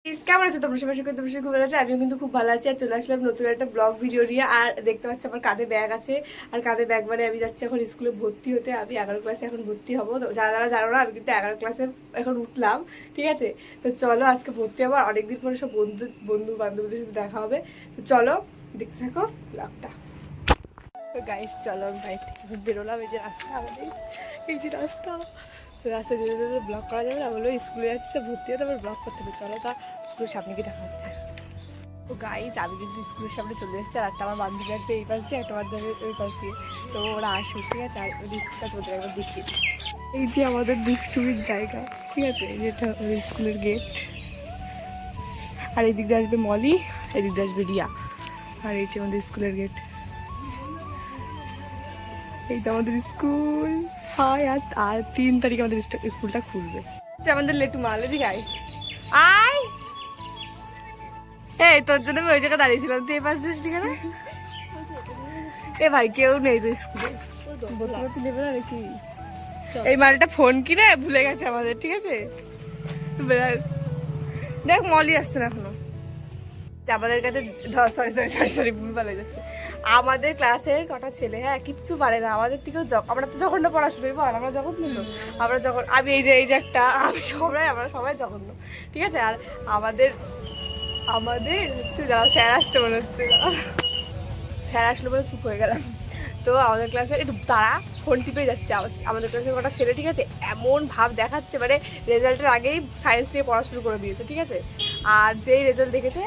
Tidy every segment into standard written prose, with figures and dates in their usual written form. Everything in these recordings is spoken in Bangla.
কেমন আছো তোমরা সবাই? তোমরা খুব ভালো আছে, আমিও কিন্তু খুব ভালো আছি। আর চলে আসলাম নতুন একটা ব্লগ ভিডিও নিয়ে। আর দেখতে পাচ্ছি আমার কাঁধে ব্যাগ আছে, আর কাঁধে ব্যাগ মানে আমি যাচ্ছি এখন স্কুলে ভর্তি হতে। আমি 11 ক্লাসে এখন ভর্তি হবো। তো যারা যারা জানো না, আমি কিন্তু 11 ক্লাসে এখন উঠলাম, ঠিক আছে? তো চলো আজকে ভর্তি হবো, আর অনেকদিন পরে সব বন্ধু বান্ধবীদের সাথে দেখা হবে। তো চলো দেখতে থাকো ব্লগটা। তো গাইস চলো, আমি বাইরে থেকে বেরোলাম। এই যে রাস্তা আমাদের, এই যে রাস্তা রাস্তা যেতে যেতে ব্লগ করা যাবে না, বললো স্কুলে যাচ্ছে ভর্তি হতে, আবার ব্লগ করতে হবে। চলো তা স্কুলের সামনে গিয়ে দেখা হচ্ছে। তো গাইজ আমি কিন্তু স্কুলের সামনে চলে এসেছি, আর একটা আমার বান্ধবী আসবে এই পাশ দিয়ে, একটা বান্ধবী ওই পাশ দিয়ে। তো ওরা আসবে, ঠিক আছে? আর ওই স্কুলটা তোদের একবার দেখিয়ে, এই যে আমাদের দুষ্টুমির জায়গা, ঠিক আছে? এই যেটা ওই স্কুলের গেট। আর এই দিক দিয়ে আসবে মলি, এই দিক দিয়ে আসবে রিয়া। আর এই যে আমাদের স্কুলের গেট, এই তো আমাদের স্কুল। হয় আর 3 তারিখে আমাদের স্কুলটা খুলবে। আমাদের লেটু মাল এদিকে আয় আয়। এই তোর জন্য আমি ওই জায়গায় দাঁড়িয়েছিলাম, তুই এই পাশ দিস ঠিক আছে? এ ভাই কেউ নেই তো স্কুলে, বলতে নেবে না নাকি? এই মালটা ফোন কিনে ভুলে গেছে আমাদের, ঠিক আছে? দেখ মলি আসছে না এখনো আমাদের কাছে। সরি ভুল পালে যাচ্ছে। আমাদের ক্লাসের কটা ছেলে, হ্যাঁ, কিচ্ছু পারে না আমাদের থেকেও। আমরা তো জঘন্য পড়াশোনাই বল, আমরা জঘন্য তো। আমরা যখন আমি এই যে একটা আমরা সবাই জঘন্য, ঠিক আছে? আর আমাদের হচ্ছে যারা স্যার আসতে মনে হচ্ছে, স্যার আসলে বলে চুপ হয়ে গেলাম। তো আমাদের ক্লাসে একটু তারা ফোন টিপে যাচ্ছে। আমাদের ক্লাসের কটা ছেলে, ঠিক আছে, এমন ভাব দেখাচ্ছে মানে রেজাল্টের আগেই সায়েন্স নিয়ে পড়া শুরু করে দিয়েছে, ঠিক আছে? আর যেই রেজাল্ট দেখেছে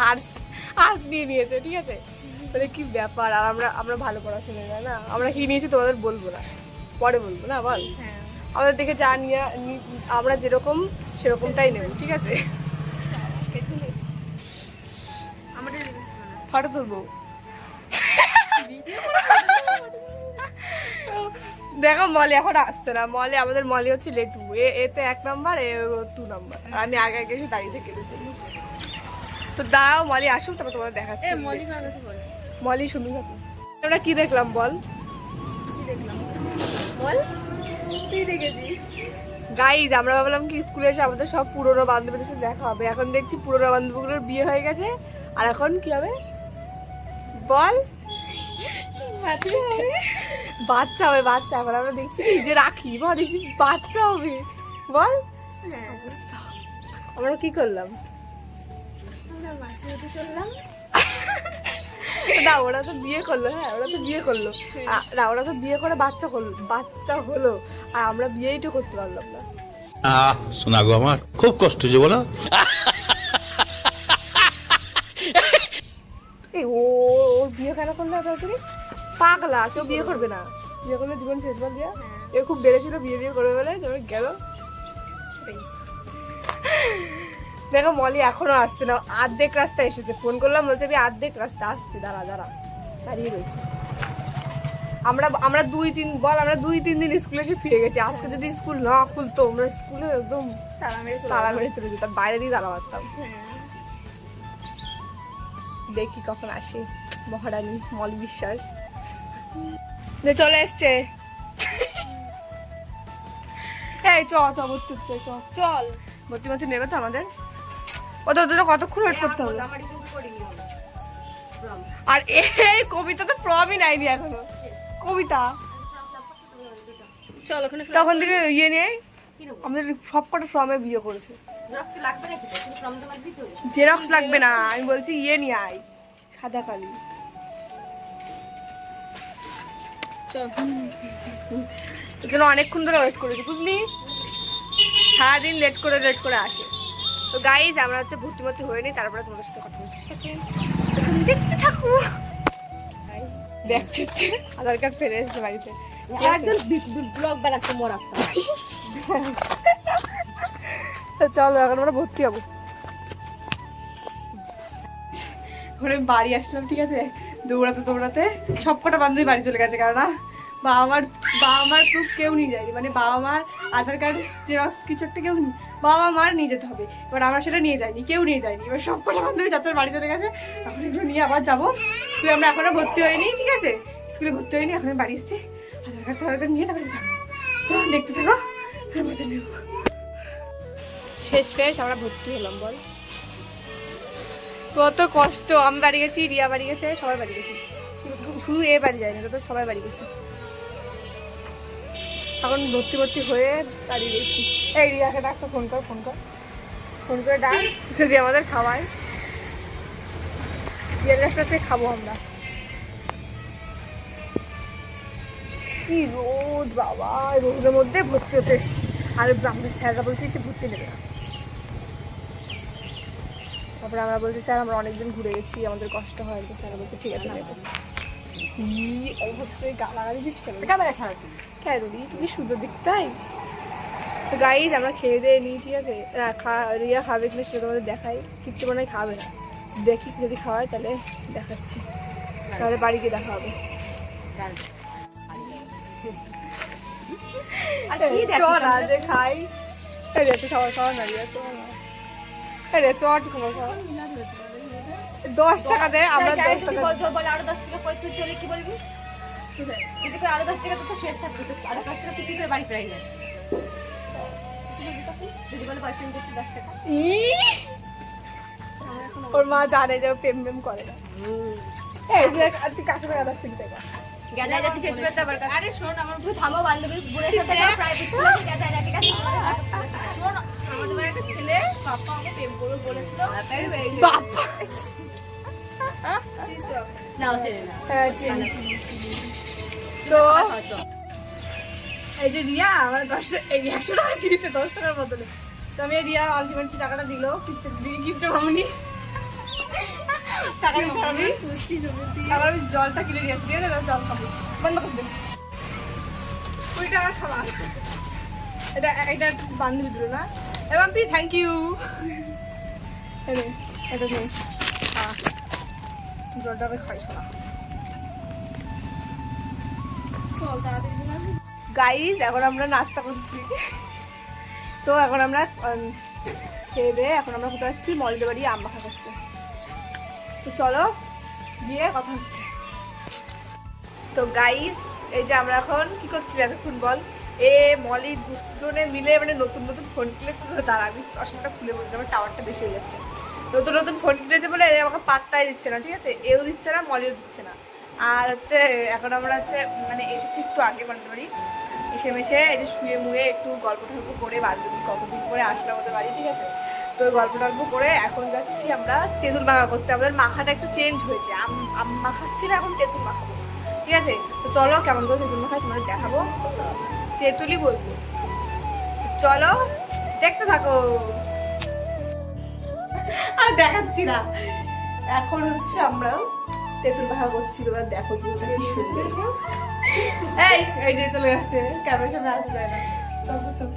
আর্টস নিয়ে নিয়েছে, ঠিক আছে? মানে কি ব্যাপার! আর আমরা ভালো পড়াশোনা যায় না, আমরা কি নিয়েছি তোমাদের বলবো না, পরে বলবো না, বল? আমাদের দেখে যা নিয়ে আমরা যেরকম সেরকমটাই নেব, ঠিক আছে? ফটো তুলবো, দেখো মলে এখন আসছে না। আমাদের মলে হচ্ছে লেটু, এতে 1 নম্বর, এ 2 নম্বর। আর আমি আগে আগে এসে দাঁড়িয়ে থেকে দিতে। তো দাঁড়াও মলি আসুক, তারপর তোমাদের দেখাচ্ছি। মলি শুনুন, আমরা কি দেখলাম বল? গাইজ আমরা ভাবলাম কি স্কুলে এসে আমাদের সব পুরোনো বান্ধবীদের সাথে দেখা হবে। এখন দেখছি পুরোনো বান্ধবীগুলোর বিয়ে হয়ে গেছে। আর এখন কি হবে বল? বাচ্চা হবে, বাচ্চা। এখন আমরা দেখছি যে রাখি বা দেখছি বাচ্চা হবে, বল? আমরা কি করলাম? না ওরা তো বিয়ে করলো, হ্যাঁ ওরা তো বিয়ে করলো না, ওরা তো বিয়ে করে বাচ্চা হলো, আর আমরা বিয়েই তো করতে পারলাম না। শোনা গো, আমার খুব কষ্ট যে বলো। এই ওর বিয়ে কেন করলো তাড়াতাড়ি? পাগলা, কেউ বিয়ে করবে না, বিয়ে করলে জীবন শেষ। বল দিয়া এ খুব বেড়েছিল, বিয়ে করবে বলে গেল। দেখো মলি এখনো আসছে না, অর্ধেক রাস্তা এসেছে। ফোন করলাম, বলছে আমি অর্ধেক রাস্তা আসছি, দাঁড়া দাঁড়িয়ে রয়েছে। আমরা 2-3 দিন স্কুলে এসে ফিরে গেছি। আজকে যদি স্কুল না খুলতো, আমরা স্কুলে একদম তালা মেরে চলে যেতাম, বাইরে দিয়ে তালা মারতাম। দেখি কখন আসে মহারানী মলি বিশ্বাস। চলে এসছে। এই চল ভর্তি নেবে তো আমাদের। ওদের জন্য কতক্ষণ ওয়েট করতে হবে? আর এই কবিতা তো ফর্মই নেয়নি এখনো। কবিতা চল ওখানে, তখন থেকে ইয়ে নেই। আমাদের সব কটা ফর্মে বিয়ে করেছে। জেরক্স লাগবে না, আমি বলছি ইয়ে নিয়ে আয়, সাদা কালি। এর জন্য অনেকক্ষণ ধরে ওয়েট করেছি, বুঝলি? সারাদিন লেট করে আসে। তো গাইজ আমরা হচ্ছে ভর্তি হয়নি, তারপরে তোমাদের সাথে কথা বলছি, ঠিক আছে? দেখতে থাকো। দেখছে আধার কার্ড ফেলে এসেছে বাড়িতে, ব্লগ বানাচ্ছে মোর একটা। চলো এখন আমরা ভর্তি হবো। ওখানে বাড়ি আসলাম, ঠিক আছে? দৌড়াতে সব কটা বান্ধবী বাড়ি চলে গেছে, কারণ বাবা মার প্রুফ কেউ নিয়ে যায়নি। মানে বাবা মার আধার কার্ড জেরক্স কিছু একটা বাবা মার নিয়ে যেতে হবে। এবার আমরা সেটা নিয়ে যাইনি, কেউ নিয়ে যায়নি। এবার সব কটা বান্ধবী যাত্রার বাড়ি চলে গেছে। এখন এগুলো নিয়ে আবার যাবো স্কুলে। আমরা এখনো ভর্তি হয়নি, ঠিক আছে? স্কুলে ভর্তি হয়নি, এখন বাড়ি এসেছি। আধার কার্ড নিয়ে তারপরে যাবো। তো দেখতে থাকো, আর মজা নেবো। শেষ আমরা ভর্তি হলাম বল। কত কষ্ট, আমি বাড়ি গেছি, রিয়া বাড়ি গেছে, সবাই বাড়ি গেছি, শুধু এ বাড়ি যায়নি, তো সবাই বাড়ি গেছে। এখন ভর্তি হয়ে দাঁড়িয়ে গেছি। এই রিয়াকে ডাক, তো ফোন করে ডাক, যদি আমাদের খাওয়ায়। রিয়ার কাছে খাবো আমরা। কি রোদ বাবা, রোদের মধ্যে ভর্তি হতে এসেছি। আর আমাদের স্যাররা বলছে যে ভর্তি নেবে না। তারপরে আমরা বলছি স্যার আমরা অনেকদিন ঘুরে গেছি, আমাদের কষ্ট হয়, তো স্যাররা বলছে ঠিক আছে নেবে। গালাগালি দিস কেন? ক্যামেরা ছাড়া কেন রি, তুমি সুন্দর দেখতাই। তো গাইজ আমরা খেয়ে দিয়ে নিই, ঠিক আছে। রিয়া খাবে কিনা সেটা তোমাদের দেখাই, কিচ্ছু মনে হয় খাবে না, দেখি যদি খাওয়াই তাহলে দেখাচ্ছি, তাহলে বাড়ি গিয়ে দেখা হবে। চল আজ খাই, খাওয়া না রিয়া, চল না রে, চট খাবার খাওয়া। 10 টাকা দেয়, আমরা 10 টাকা বলে আরো 10 টাকা তুই চলে কি বলবি? যদি করে আরো 10 টাকা তো শেষ থাকবে, তো আরো 10 টাকা তুই করে বাড়ি ফেরাই না। যদি বলে পার্সেন্ট 10 টাকা, ওর মা জানে যে প্রেম করে না। এই যে তুই কাছে বেড়া যাচ্ছিস দেখা গাজায় যাচ্ছি শেষ করতে আবার। আরে শোন, আমার পুরো থামো, বান্ধবী বোনের সাথে যাও প্রাইভেট স্কুলে গাজায় না, ঠিক আছে? শোন, আমাদের বাড়ির একটা ছেলে পাপা আমাকে প্রেম করবে বলেছিল। বাবা না ছেলে না, হ্যাঁ তো এই যে রিয়া আমার 100 টাকা দিয়েছে 10 টাকার বদলে। তো আমি রিয়া আলটিমেটলি টাকাটা দিল, গিফট মামনি টাকা দিচ্ছে। আমি জলটা কিনে নিয়ে আসছি, জল খাবো, বন্ধ করে দেন 20 টাকার খাবার। এটা বান্ধবী দিল না, এবং পি থ্যাংক ইউ। এটা নেই, জলটা আমি খাইছ না। গাইজ এখন আমরা নাস্তা করছি, তো এখন আমরা খেয়ে দিয়ে এখন আমরা কোথাও যাচ্ছি মলদের বাড়ি আম মাখা করতে। তো চলো গিয়ে কথা হচ্ছে। তো গাইজ এই যে আমরা এখন কি করছি এতক্ষণ বল, এ মলি দুজনে মিলে মানে নতুন ফোন কিনেছে, তো তার আমি চশমাটা খুলে বলছি আমার টাওয়ারটা বেশি হয়ে যাচ্ছে। নতুন ফোন কিনেছে বলে আমাকে পাত্তাই দিচ্ছে না, ঠিক আছে, এও দিচ্ছে না মলিও দিচ্ছে না। আর হচ্ছে এখন আমরা হচ্ছে মানে এসেছি একটু আগে বান্ধবী বাড়ি, এসে মেশে এই যে শুয়ে মুয়ে একটু গল্প টল্প করে, বান্ধবী কতদিন পরে আসলাম আমাদের বাড়ি, ঠিক আছে। তো গল্প টল্প করে এখন যাচ্ছি আমরা তেঁতুল মাখা করতে। আমাদের মাখাটা একটু চেঞ্জ হয়েছে, আম মাখাচ্ছি না, এখন তেঁতুল মাখাবো, ঠিক আছে। তো চলো কেমন করে তেঁতুল মাখাই তোমাদের দেখাবো, তেঁতুলই বলবো, চলো দেখতে থাকো। আর দেখাচ্ছি না, এখন হচ্ছে আমরা তেঁতুল মাখা করছি, তোমরা দেখো কি সুন্দর। এই যে চলে যাচ্ছে, ক্যামেরার সামনে আসতে যায় না, চল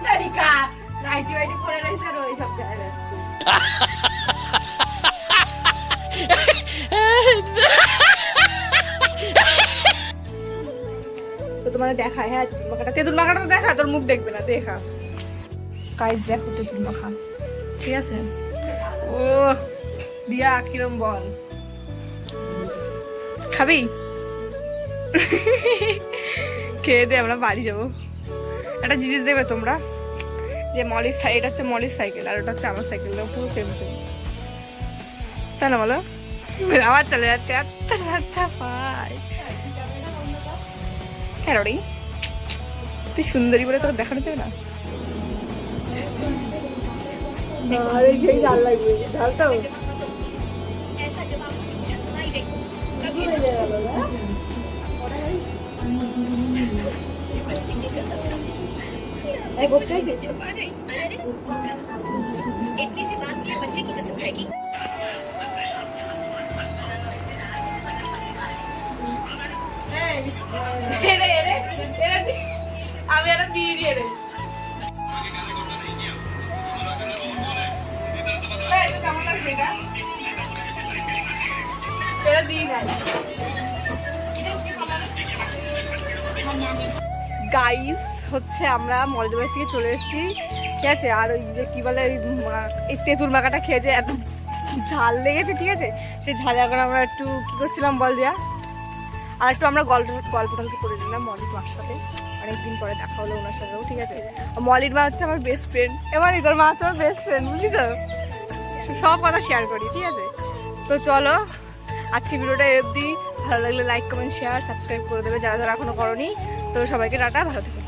তারিকা নাইটি ওয়াইটি পরে রয়েছে আর ওই সব দেখা যাচ্ছে। তো তোমাদের দেখায়, হ্যাঁ তেঁতুল মাখাটা তো দেখা, তোর মুখ দেখবে না, দেখা গাইস দেখো তেঁতুল মাখা, ঠিক আছে। ও রিয়া কিরম বল, খাবি? খেয়ে দে আমরা বাড়ি যাবো। একটা জিনিস দেবে তোমরা, যে মলির এটা হচ্ছে মলির সাইকেল আর ওটা হচ্ছে আমার সাইকেল, পুরো সেম তাই না বলো? আবার চলে যাচ্ছে, আচ্ছা আচ্ছা ভাই কেন রে, তুই সুন্দরী বলে তোকে দেখানো যাবে না? আরে সেই ঝাল লাগবে, ঝালটা इतनी सी बात के बच्चे की कसम खाएगी। আমি এটা দিয়ে দিয়ে রে, কেমন লাগছে এটা দিই নাই। গাইস হচ্ছে আমরা মলদোবাই থেকে চলে এসেছি, ঠিক আছে। আর ওই যে কি বলে এই তেঁতুল মাখাটা খেয়ে যে এত ঝাল লেগেছে, ঠিক আছে, সেই ঝালে এখন আমরা একটু কি করছিলাম বল দিয়া, আর একটু আমরা গল্প টল্প করে নিলাম মলির মার সাথে, অনেকদিন পরে দেখা হলো ওনার সাথেও, ঠিক আছে। মলির মা হচ্ছে আমার বেস্ট ফ্রেন্ড, এবার তোর মা হচ্ছে আমার বেস্ট ফ্রেন্ড, বুঝলি তো, সব কথা শেয়ার করি, ঠিক আছে। তো চলো আজকে ভিডিওটা অবধি, ভালো লাগলে লাইক কমেন্ট শেয়ার সাবস্ক্রাইব করে দেবে যারা যারা এখনো করনি। তো সবাইকে টাটা, ভালো থেকো।